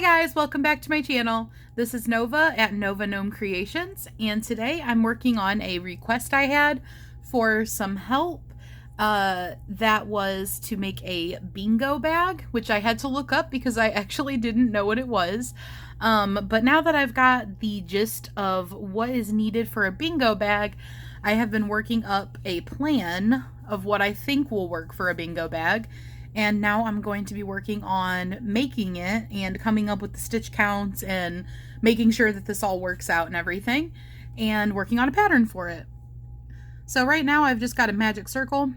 guys, welcome back to my channel. This is Nova at Nova Gnome Creations, and today I'm working on a request I had for some help. That was to make a bingo bag, which I had to look up because I actually didn't know what it was. But now that I've got the gist of what is needed for a bingo bag, I have been working up a plan of what I think will work for a bingo bag. And now I'm going to be working on making it and coming up with the stitch counts and making sure that this all works out and everything, and working on a pattern for it. So right now I've just got a magic circle.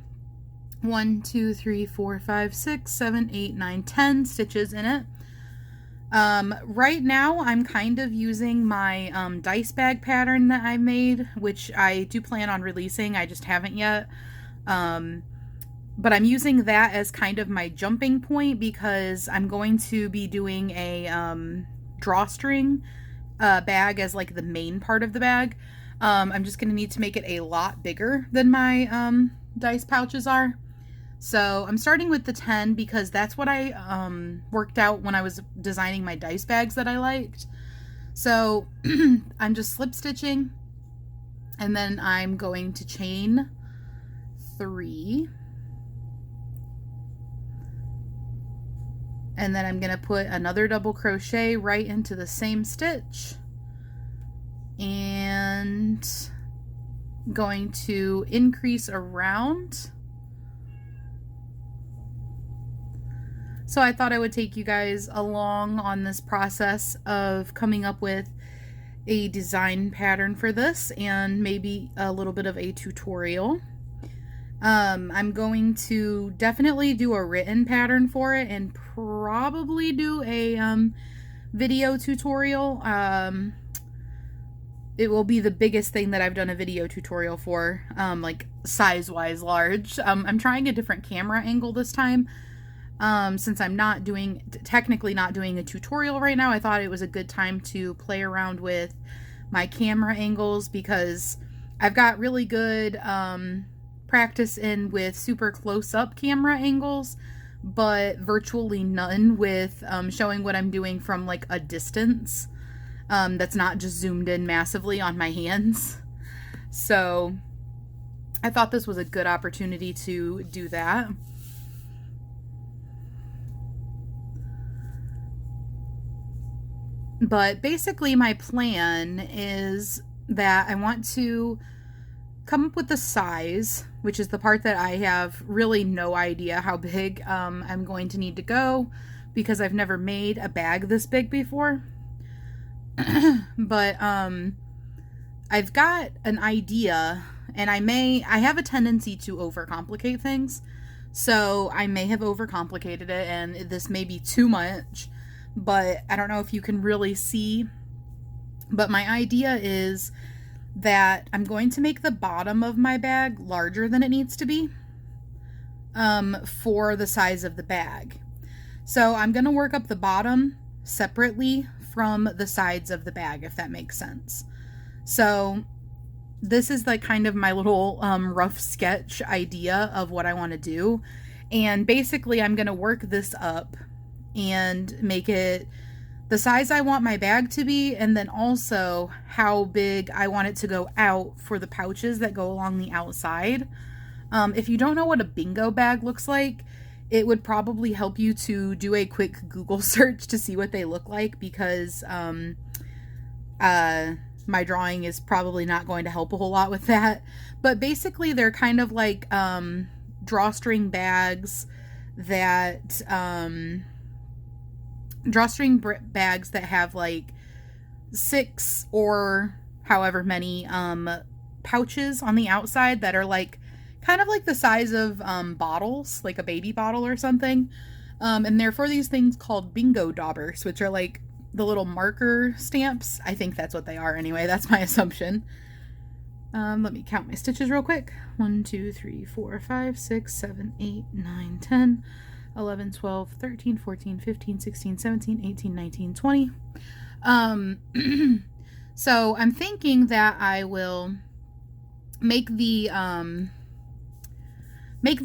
1, 2, 3, 4, 5, 6, 7, 8, 9, 10 stitches in it. Right now I'm kind of using my dice bag pattern that I made, which I do plan on releasing. I just haven't yet. But I'm using that as kind of my jumping point because I'm going to be doing a drawstring bag as like the main part of the bag. I'm just going to need to make it a lot bigger than my dice pouches are. So I'm starting with the 10 because that's what I worked out when I was designing my dice bags that I liked. So I'm just slip stitching, and then I'm going to chain 3. And then I'm going to put another double crochet right into the same stitch, and going to increase around. So I thought I would take you guys along on this process of coming up with a design pattern for this and maybe a little bit of a tutorial. I'm going to definitely do a written pattern for it and probably do a video tutorial. It will be the biggest thing that I've done a video tutorial for, like size-wise large. I'm trying a different camera angle this time. Since I'm technically not doing a tutorial right now, I thought it was a good time to play around with my camera angles because I've got really good practice in with super close-up camera angles, but virtually none with showing what I'm doing from like a distance that's not just zoomed in massively on my hands. So I thought this was a good opportunity to do that. But basically my plan is that I want to come up with the size, which is the part that I have really no idea how big I'm going to need to go because I've never made a bag this big before. But I've got an idea, and I have a tendency to overcomplicate things. So I may have overcomplicated it and this may be too much, but I don't know if you can really see. But my idea is that I'm going to make the bottom of my bag larger than it needs to be for the size of the bag. So I'm going to work up the bottom separately from the sides of the bag, if that makes sense. So this is like kind of my little rough sketch idea of what I want to do. And basically I'm going to work this up and make it the size I want my bag to be, and then also how big I want it to go out for the pouches that go along the outside. If you don't know what a bingo bag looks like, it would probably help you to do a quick Google search to see what they look like, because my drawing is probably not going to help a whole lot with that. But basically they're kind of like drawstring bags that have like 6 or however many pouches on the outside that are like kind of like the size of bottles, like a baby bottle or something. And they're for these things called bingo daubers, which are like the little marker stamps. I think that's what they are anyway. That's my assumption. Let me count my stitches real quick. 1, 2, 3, 4, 5, 6, 7, 8, 9, 10, 11, 12, 13, 14, 15, 16, 17, 18, 19, 20. So I'm thinking that I will make the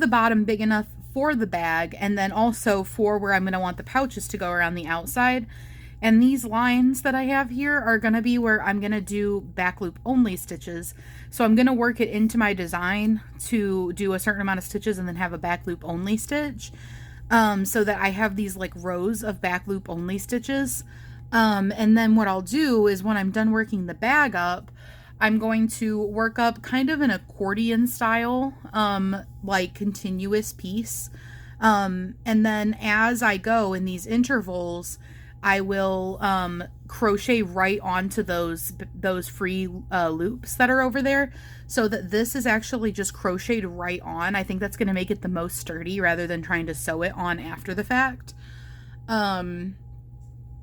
bottom big enough for the bag, and then also for where I'm going to want the pouches to go around the outside. And these lines that I have here are going to be where I'm going to do back loop only stitches. So I'm going to work it into my design to do a certain amount of stitches and then have a back loop only stitch. So that I have these like rows of back loop only stitches. And then what I'll do is when I'm done working the bag up, I'm going to work up kind of an accordion style, like continuous piece. And then as I go in these intervals, I will crochet right onto those free loops that are over there, so that this is actually just crocheted right on. I think that's going to make it the most sturdy rather than trying to sew it on after the fact. And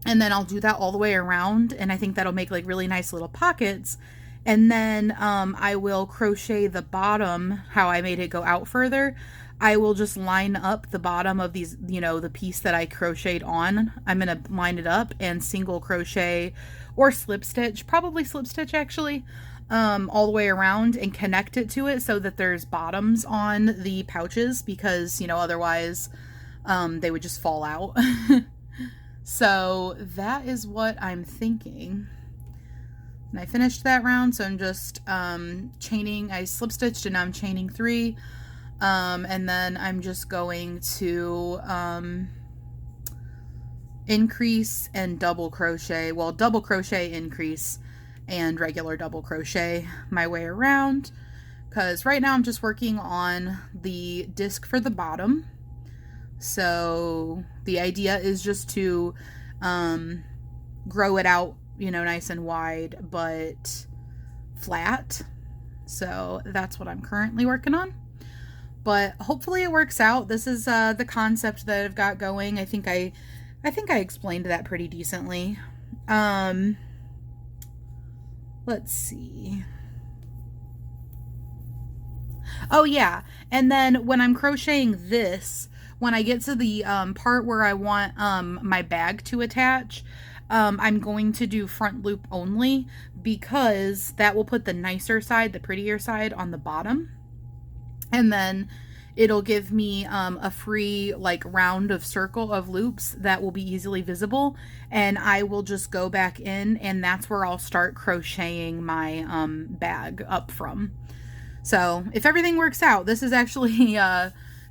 then I'll do that all the way around, and I think that'll make like really nice little pockets. And then I will crochet the bottom, how I made it go out further. I will just line up the bottom of these, you know, the piece that I crocheted on. I'm going to line it up and single crochet or slip stitch, probably slip stitch actually, all the way around and connect it to it so that there's bottoms on the pouches, because, you know, otherwise they would just fall out. So that is what I'm thinking. And I finished that round, so I'm just chaining. I slip stitched and now I'm chaining 3. And then I'm just going to increase and double crochet, well, double crochet, increase, and regular double crochet my way around, because right now I'm just working on the disc for the bottom. So the idea is just to grow it out, you know, nice and wide but flat. So that's what I'm currently working on. But hopefully it works out. This is the concept that I've got going. I think I explained that pretty decently. Let's see. Oh yeah, and then when I'm crocheting this, when I get to the part where I want my bag to attach, I'm going to do front loop only, because that will put the nicer side, the prettier side, on the bottom. And then it'll give me a free like round of circle of loops that will be easily visible, and I will just go back in, and that's where I'll start crocheting my bag up from. So if everything works out, this is actually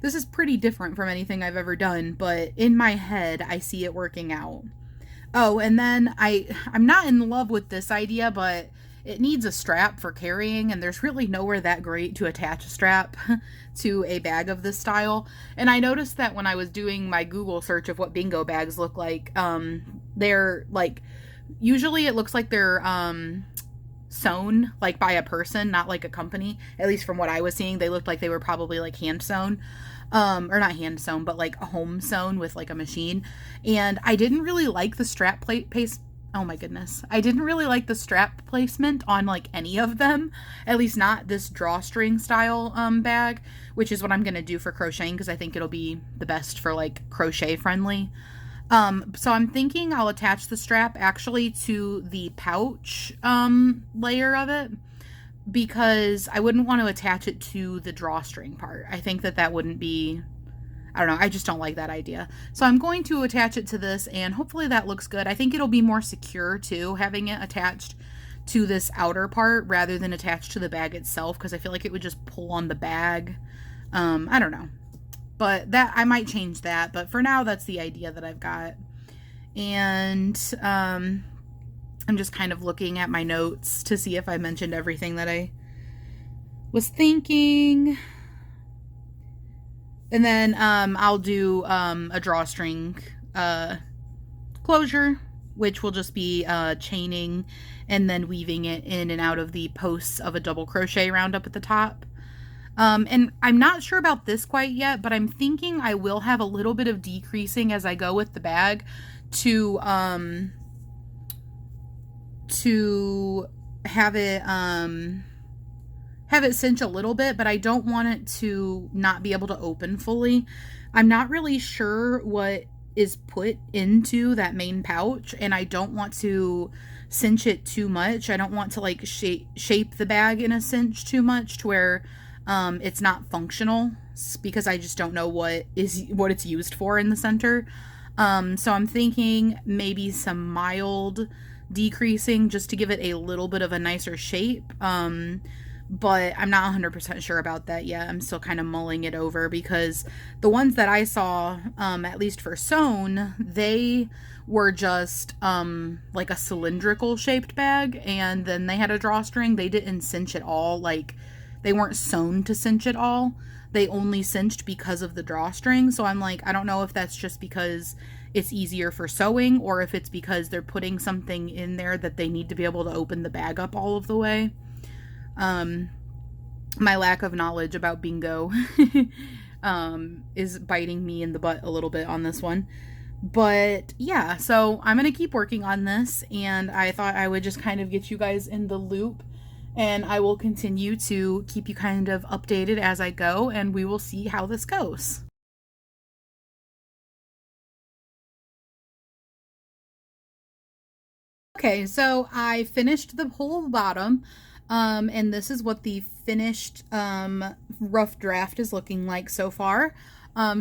this is pretty different from anything I've ever done, but in my head I see it working out. Oh, and then I'm not in love with this idea, but it needs a strap for carrying, and there's really nowhere that great to attach a strap to a bag of this style. And I noticed that when I was doing my Google search of what bingo bags look like, they're like, usually it looks like they're sewn like by a person, not like a company. At least from what I was seeing, they looked like they were probably like hand sewn. Or not hand sewn, but like a home sewn with like a machine. And I didn't really like the strap paste. Oh my goodness. I didn't really like the strap placement on like any of them, at least not this drawstring style bag, which is what I'm going to do for crocheting, because I think it'll be the best for like crochet friendly. So I'm thinking I'll attach the strap actually to the pouch layer of it, because I wouldn't want to attach it to the drawstring part. I think that wouldn't be, I don't know, I just don't like that idea. So I'm going to attach it to this, and hopefully that looks good. I think it'll be more secure too, having it attached to this outer part rather than attached to the bag itself, because I feel like it would just pull on the bag. I don't know. But that, I might change that, but for now that's the idea that I've got. And I'm just kind of looking at my notes to see if I mentioned everything that I was thinking. And then I'll do a drawstring closure, which will just be chaining and then weaving it in and out of the posts of a double crochet round up at the top. And I'm not sure about this quite yet, but I'm thinking I will have a little bit of decreasing as I go with the bag to have it cinch a little bit, but I don't want it to not be able to open fully. I'm not really sure what is put into that main pouch, and I don't want to cinch it too much. I don't want to like shape the bag in a cinch too much to where it's not functional, because I just don't know what it's used for in the center. So I'm thinking maybe some mild decreasing just to give it a little bit of a nicer shape. But I'm not 100% sure about that yet. I'm still kind of mulling it over because the ones that I saw, at least for sewn, they were just like a cylindrical shaped bag, and then they had a drawstring. They didn't cinch at all. Like, they weren't sewn to cinch at all. They only cinched because of the drawstring. So I'm like, I don't know if that's just because it's easier for sewing or if it's because they're putting something in there that they need to be able to open the bag up all of the way. My lack of knowledge about bingo is biting me in the butt a little bit on this one. But yeah, so I'm going to keep working on this, and I thought I would just kind of get you guys in the loop, and I will continue to keep you kind of updated as I go, and we will see how this goes. Okay, so I finished the whole bottom, and this is what the finished rough draft is looking like so far.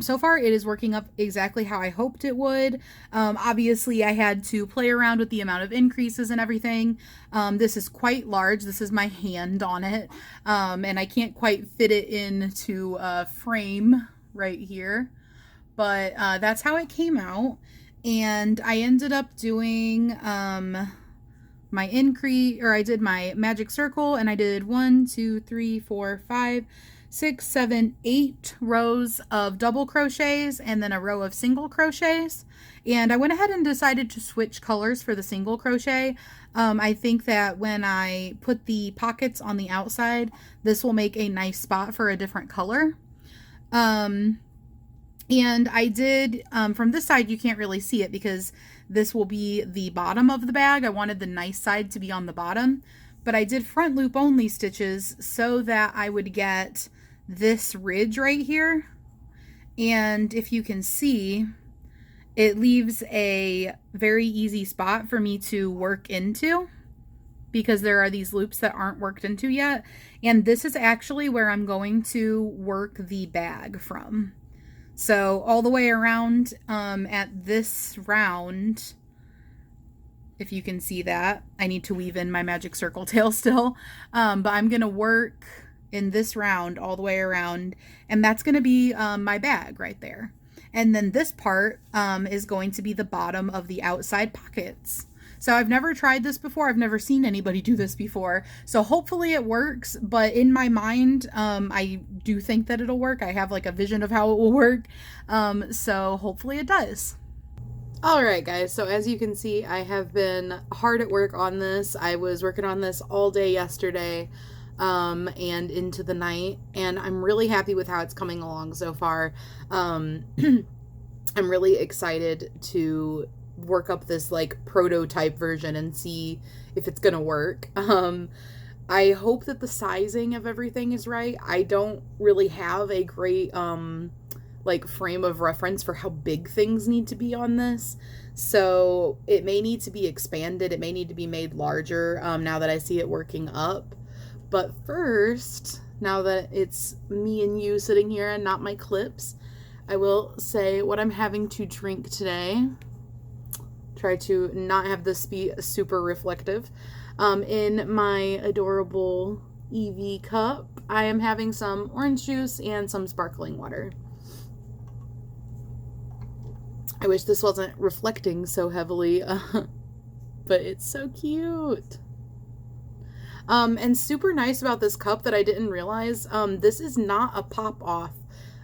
So far, it is working up exactly how I hoped it would. Obviously, I had to play around with the amount of increases and everything. This is quite large. This is my hand on it, and I can't quite fit it into a frame right here. But that's how it came out. And I ended up doing my increase, or I did my magic circle, and I did 1, 2, 3, 4, 5, 6, 7, 8 rows of double crochets and then a row of single crochets. And I went ahead and decided to switch colors for the single crochet. I think that when I put the pockets on the outside, this will make a nice spot for a different color. And I did, from this side, you can't really see it because this will be the bottom of the bag. I wanted the nice side to be on the bottom, but I did front loop only stitches so that I would get this ridge right here. And if you can see, it leaves a very easy spot for me to work into because there are these loops that aren't worked into yet. And this is actually where I'm going to work the bag from. So all the way around at this round, if you can see that, I need to weave in my magic circle tail still, but I'm going to work in this round all the way around, and that's going to be my bag right there. And then this part is going to be the bottom of the outside pockets. So I've never tried this before. I've never seen anybody do this before. So hopefully it works, but in my mind, I do think that it'll work. I have like a vision of how it will work. So hopefully it does. All right, guys. So as you can see, I have been hard at work on this. I was working on this all day yesterday and into the night, and I'm really happy with how it's coming along so far. I'm really excited to work up this like prototype version and see if it's gonna work. I hope that the sizing of everything is right. I don't really have a great like frame of reference for how big things need to be on this, so it may need to be expanded. It may need to be made larger now that I see it working up. But first, now that it's me and you sitting here and not my clips, I will say what I'm having to drink today. Try to not have this be super reflective. In my adorable EV cup, I am having some orange juice and some sparkling water. I wish this wasn't reflecting so heavily, but it's so cute. And super nice about this cup that I didn't realize, this is not a pop off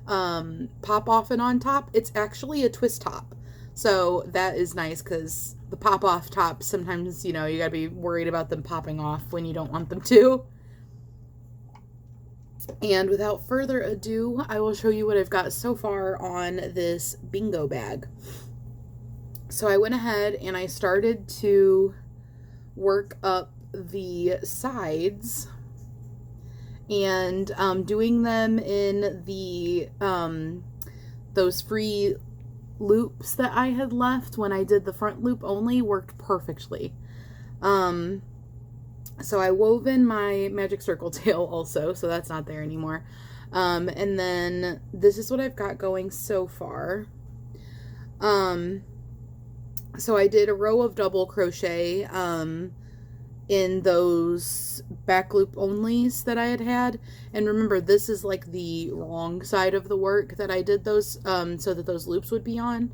and on top. It's actually a twist top. So that is nice because the pop off tops, sometimes, you know, you gotta be worried about them popping off when you don't want them to. And without further ado, I will show you what I've got so far on this bingo bag. So I went ahead and I started to work up the sides and doing them in the those free loops that I had left when I did the front loop only worked perfectly. So I wove in my magic circle tail also, so that's not there anymore. And then this is what I've got going so far. So I did a row of double crochet in those back loop onlys that I had. And remember, this is like the wrong side of the work that I did those so that those loops would be on.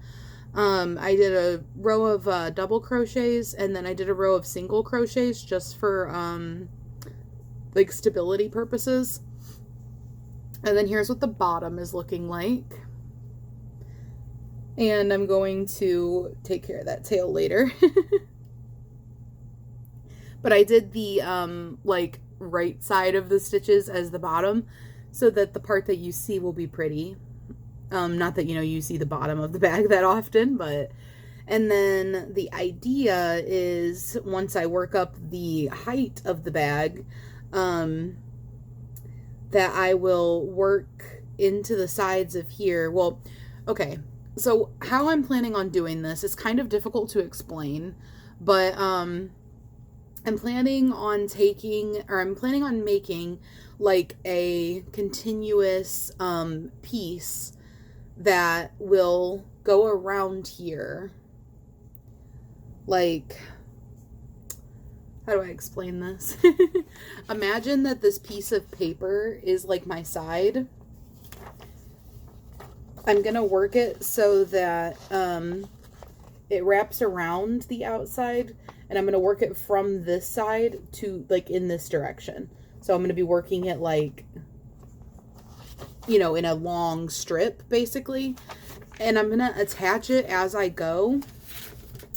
I did a row of double crochets, and then I did a row of single crochets just for like stability purposes. And then here's what the bottom is looking like. And I'm going to take care of that tail later. But I did the like right side of the stitches as the bottom so that the part that you see will be pretty. Not that, you see the bottom of the bag that often, but... And then the idea is once I work up the height of the bag, that I will work into the sides of here. Well, okay, so how I'm planning on doing this is kind of difficult to explain, but I'm planning on making like a continuous piece that will go around here. Like, how do I explain this? Imagine that this piece of paper is like my side. I'm gonna work it so that it wraps around the outside, and I'm gonna work it from this side to like in this direction. So I'm gonna be working it like, in a long strip basically, and I'm gonna attach it as I go.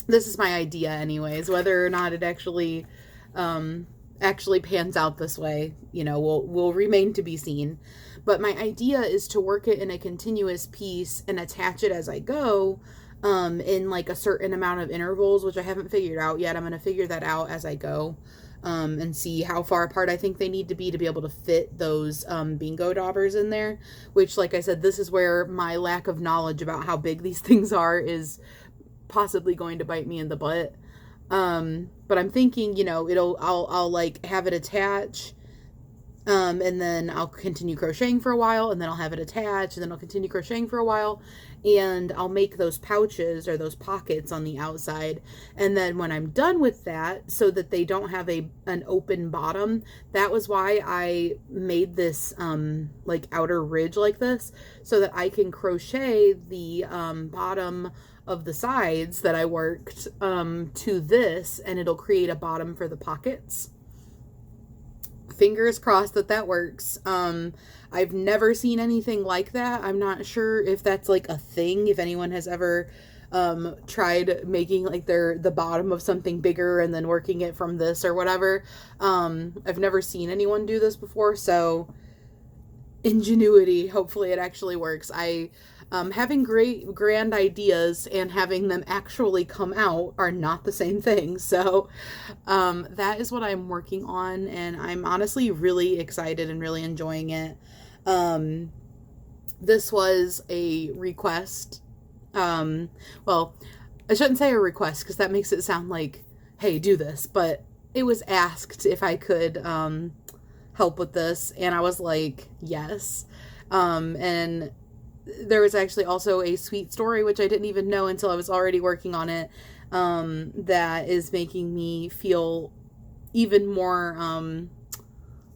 This is my idea anyways. Whether or not it actually pans out this way, will remain to be seen. But my idea is to work it in a continuous piece and attach it as I go, in like a certain amount of intervals, which I haven't figured out yet. I'm going to figure that out as I go, and see how far apart I think they need to be able to fit those bingo daubers in there, which, like I said, this is where my lack of knowledge about how big these things are is possibly going to bite me in the butt. But I'm thinking, I'll like have it attach, and then I'll continue crocheting for a while, and then I'll have it attached, and then I'll continue crocheting for a while, and I'll make those pouches or those pockets on the outside. And then when I'm done with that, so that they don't have an open bottom, that was why I made this like outer ridge like this, so that I can crochet the bottom of the sides that I worked to this, and it'll create a bottom for the pockets. Fingers crossed that works. I've never seen anything like that. I'm not sure if that's like a thing, if anyone has ever tried making like the bottom of something bigger and then working it from this or whatever. I've never seen anyone do this before, so ingenuity. Hopefully it actually works. Having grand ideas and having them actually come out are not the same thing. So that is what I'm working on, and I'm honestly really excited and really enjoying it. This was a request. Well, I shouldn't say a request because that makes it sound like, hey, do this. But it was asked if I could help with this, and I was like, yes. And there was actually also a sweet story, which I didn't even know until I was already working on it, that is making me feel even more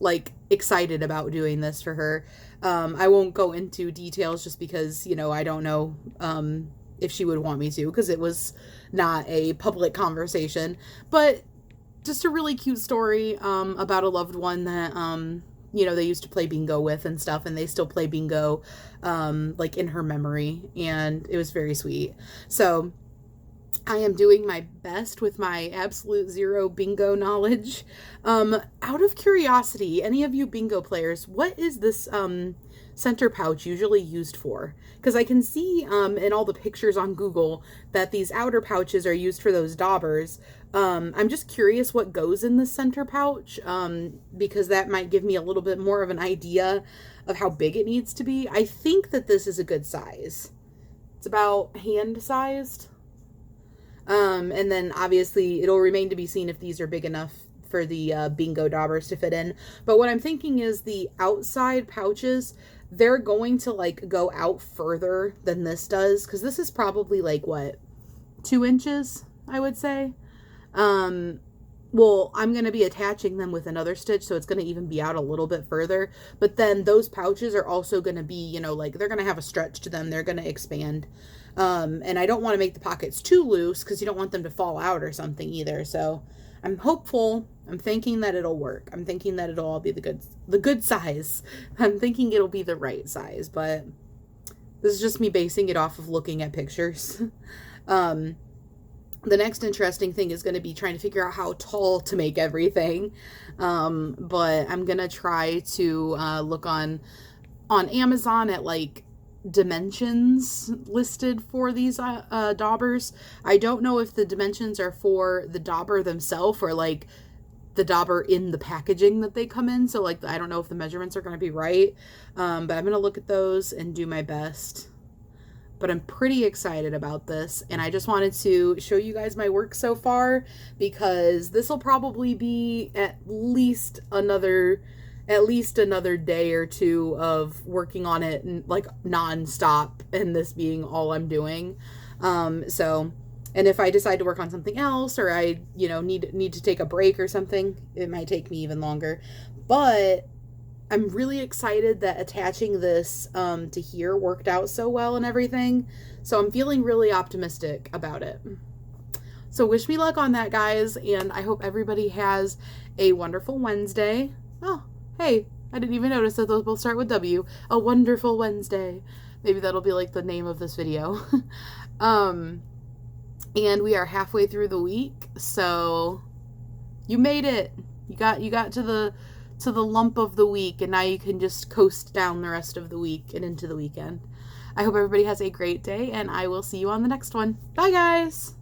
like excited about doing this for her. I won't go into details just because, I don't know if she would want me to, because it was not a public conversation, but just a really cute story about a loved one that they used to play bingo with and stuff, and they still play bingo, like in her memory, and it was very sweet. So I am doing my best with my absolute zero bingo knowledge. Out of curiosity, any of you bingo players, what is this center pouch usually used for? Because I can see in all the pictures on Google that these outer pouches are used for those daubers. I'm just curious what goes in the center pouch, because that might give me a little bit more of an idea of how big it needs to be. I think that this is a good size. It's about hand sized. And then obviously it'll remain to be seen if these are big enough for the bingo daubers to fit in. But what I'm thinking is the outside pouches, they're going to like go out further than this does, because this is probably like what, 2 inches, I would say. Well, I'm going to be attaching them with another stitch, so it's going to even be out a little bit further. But then those pouches are also going to be, you know, like they're going to have a stretch to them. They're going to expand. And I don't want to make the pockets too loose because you don't want them to fall out or something either. So I'm hopeful. I'm thinking that it'll work. I'm thinking that it'll all be the good size. I'm thinking it'll be the right size, but this is just me basing it off of looking at pictures. The next interesting thing is going to be trying to figure out how tall to make everything. But I'm going to try to look on Amazon at like dimensions listed for these daubers. I don't know if the dimensions are for the dauber themselves or like the dauber in the packaging that they come in. So like, I don't know if the measurements are going to be right. But I'm going to look at those and do my best. But I'm pretty excited about this, and I just wanted to show you guys my work so far, because this will probably be at least another day or two of working on it like non-stop, and this being all I'm doing. So, and if I decide to work on something else, or I, you know, need to take a break or something, it might take me even longer. But I'm really excited that attaching this to here worked out so well and everything. So I'm feeling really optimistic about it. So wish me luck on that, guys. And I hope everybody has a wonderful Wednesday. Oh, hey, I didn't even notice that those both start with W. A wonderful Wednesday. Maybe that'll be like the name of this video. And we are halfway through the week. So you made it. You got to the lump of the week, and now you can just coast down the rest of the week and into the weekend. I hope everybody has a great day, and I will see you on the next one. Bye, guys!